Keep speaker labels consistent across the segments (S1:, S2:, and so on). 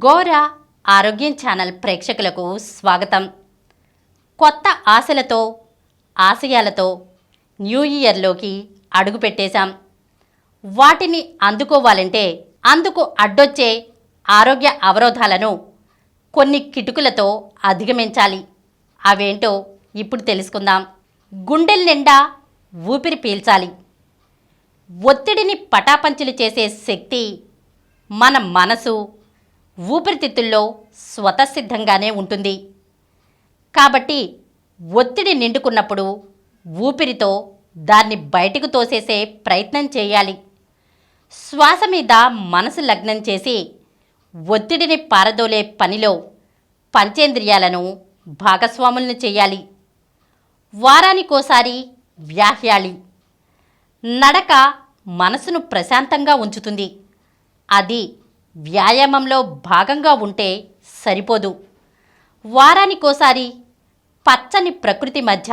S1: గోరా ఆరోగ్యం ఛానల్ ప్రేక్షకులకు స్వాగతం. కొత్త ఆశలతో ఆశయాలతో న్యూ ఇయర్లోకి అడుగుపెట్టేశాం. వాటిని అందుకోవాలంటే అందుకు అడ్డొచ్చే ఆరోగ్య అవరోధాలను కొన్ని కిటుకులతో అధిగమించాలి. అవేంటో ఇప్పుడు తెలుసుకుందాం. గుండెల నిండా ఊపిరి పీల్చాలి. ఒత్తిడిని పటాపంచలు చేసే శక్తి మన మనసు ఊపిరితిత్తుల్లో స్వతసిద్ధంగానే ఉంటుంది. కాబట్టి ఒత్తిడి నిండుకున్నప్పుడు ఊపిరితో దాన్ని బయటకు తోసేసే ప్రయత్నం చేయాలి. శ్వాస మీద మనసు లగ్నం చేసి ఒత్తిడిని పారదోలే పనిలో పంచేంద్రియాలను భాగస్వాములను చేయాలి. వారానికోసారి వ్యాహ్యాలి. నడక మనసును ప్రశాంతంగా ఉంచుతుంది. అది వ్యాయామంలో భాగంగా ఉంటే సరిపోదు. వారానికోసారి పచ్చని ప్రకృతి మధ్య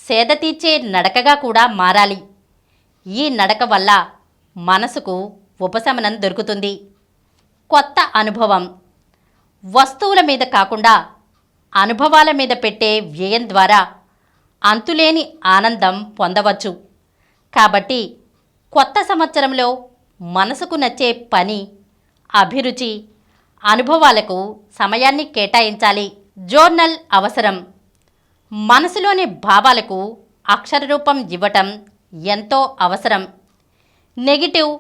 S1: సేద తీర్చే నడకగా కూడా మారాలి. ఈ నడక వల్ల మనసుకు ఉపశమనం దొరుకుతుంది. కొత్త అనుభవం వస్తువుల మీద కాకుండా అనుభవాల మీద పెట్టే వ్యయం ద్వారా అంతులేని ఆనందం పొందవచ్చు. కాబట్టి కొత్త సంవత్సరంలో మనసుకు నచ్చే పని, అభిరుచి, అనుభవాలకు సమయాన్ని కేటాయించాలి. జోర్నల్ అవసరం. మనసులోని భావాలకు అక్షరరూపం ఇవ్వటం ఎంతో అవసరం. నెగిటివ్,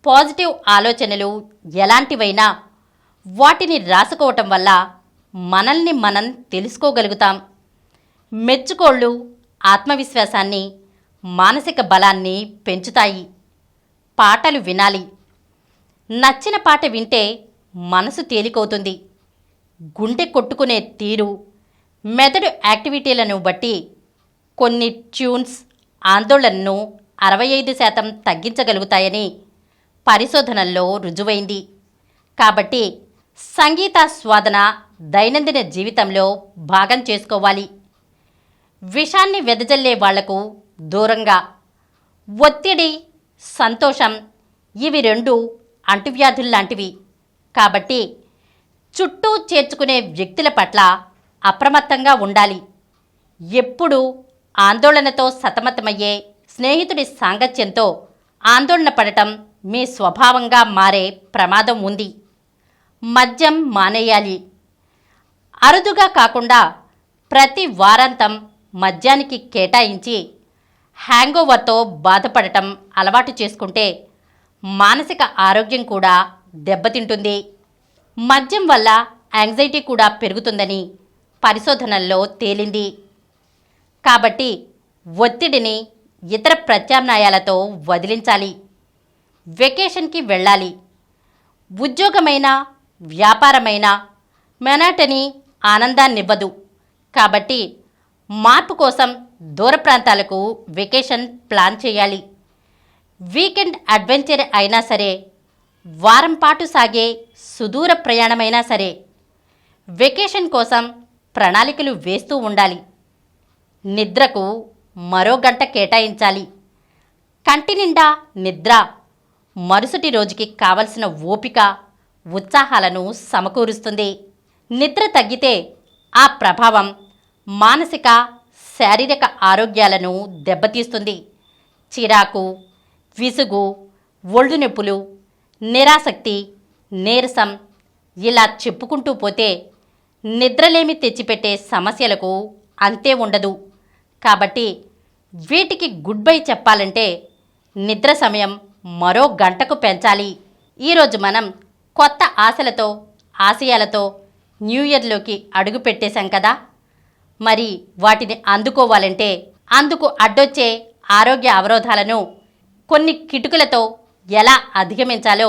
S1: పాజిటివ్ ఆలోచనలు ఎలాంటివైనా వాటిని రాసుకోవటం వల్ల మనల్ని మనం తెలుసుకోగలుగుతాం. మెచ్చుకోళ్ళు ఆత్మవిశ్వాసాన్ని, మానసిక బలాన్ని పెంచుతాయి. పాటలు వినాలి. నచ్చిన పాట వింటే మనసు తేలికవుతుంది. గుండె కొట్టుకునే తీరు, మెదడు యాక్టివిటీలను బట్టి కొన్ని ట్యూన్స్ ఆందోళనను 65% తగ్గించగలుగుతాయని పరిశోధనల్లో రుజువైంది. కాబట్టి సంగీత స్వాదన దైనందిన జీవితంలో భాగం చేసుకోవాలి. విషాన్ని వెదజల్లే వాళ్లకు దూరంగా. ఒత్తిడి, సంతోషం ఇవి రెండు అంటువ్యాధుల్లాంటివి. కాబట్టి చుట్టూ చేర్చుకునే వ్యక్తుల పట్ల అప్రమత్తంగా ఉండాలి. ఎప్పుడూ ఆందోళనతో సతమతమయ్యే స్నేహితుడి సాంగత్యంతో ఆందోళన పడటం మీ స్వభావంగా మారే ప్రమాదం ఉంది. మద్యం మానేయాలి. అరుదుగా కాకుండా ప్రతి వారాంతం మద్యానికి కేటాయించి హ్యాంగోవర్తో బాధపడటం అలవాటు చేసుకుంటే మానసిక ఆరోగ్యం కూడా దెబ్బతింటుంది. మద్యం వల్ల యాంగ్జైటీ కూడా పెరుగుతుందని పరిశోధనల్లో తేలింది. కాబట్టి ఒత్తిడిని ఇతర ప్రత్యామ్నాయాలతో వదిలించాలి. వెకేషన్కి వెళ్ళాలి. ఉద్యోగమైనా వ్యాపారమైనా మొనోటనీ ఆనందాన్నివ్వదు. కాబట్టి మార్పు కోసం దూర ప్రాంతాలకు వెకేషన్ ప్లాన్ చేయాలి. వీకెండ్ అడ్వెంచర్ అయినా సరే, వారం పాటు సాగే సుదూర ప్రయాణమైనా సరే వెకేషన్ కోసం ప్రణాళికలు వేస్తూ ఉండాలి. నిద్రకు మరో గంట కేటాయించాలి. కంటి నిండా నిద్ర మరుసటి రోజుకి కావలసిన ఓపిక, ఉత్సాహాలను సమకూరుస్తుంది. నిద్ర తగ్గితే ఆ ప్రభావం మానసిక, శారీరక ఆరోగ్యాలను దెబ్బతీస్తుంది. చిరాకు, విసుగు, ఒళ్ళు నొప్పులు, నిరాసక్తి, నీరసం ఇలా చెప్పుకుంటూ పోతే నిద్రలేమి తెచ్చిపెట్టే సమస్యలకు అంతే ఉండదు. కాబట్టి వీటికి గుడ్ బై చెప్పాలంటే నిద్ర సమయం మరో గంటకు పెంచాలి. ఈరోజు మనం కొత్త ఆశలతో ఆశయాలతో న్యూ ఇయర్లోకి అడుగు పెట్టేశాం కదా. మరి వాటిని అందుకోవాలంటే అందుకు అడ్డొచ్చే ఆరోగ్య అవరోధాలను కొన్ని కిటుకులతో ఎలా అధిగమించాలో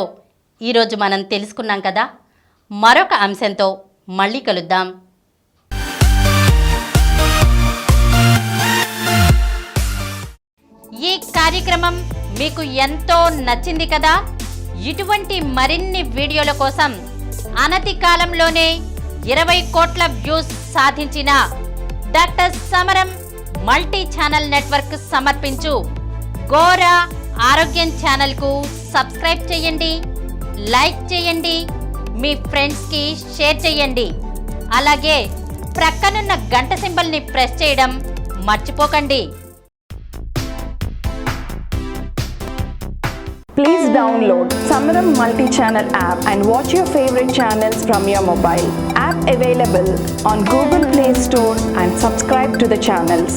S1: ఈరోజు మనం తెలుసుకున్నాం కదా. మరొక అంశంతో మళ్ళీ కలుద్దాం. ఈ కార్యక్రమం మీకు ఎంతో నచ్చింది కదా. ఇటువంటి మరిన్ని వీడియోల కోసం అనతి కాలంలోనే 20 కోట్ల వ్యూస్ సాధించిన డాక్టర్ సమరం మల్టీ ఛానల్ నెట్వర్క్ సమర్పించు గోరా ఆరోగ్యం ఛానల్కు సబ్స్క్రైబ్ చేయండి, లైక్ చేయండి, మీ ఫ్రెండ్స్కి షేర్ చేయండి. అలాగే ప్రక్కనున్న గంట సింబల్ని ప్రెస్ చేయడం మర్చిపోకండి.
S2: Please download Samaram multi-channel app and watch your favorite channels from your mobile. App available on Google Play Store and subscribe to the channels.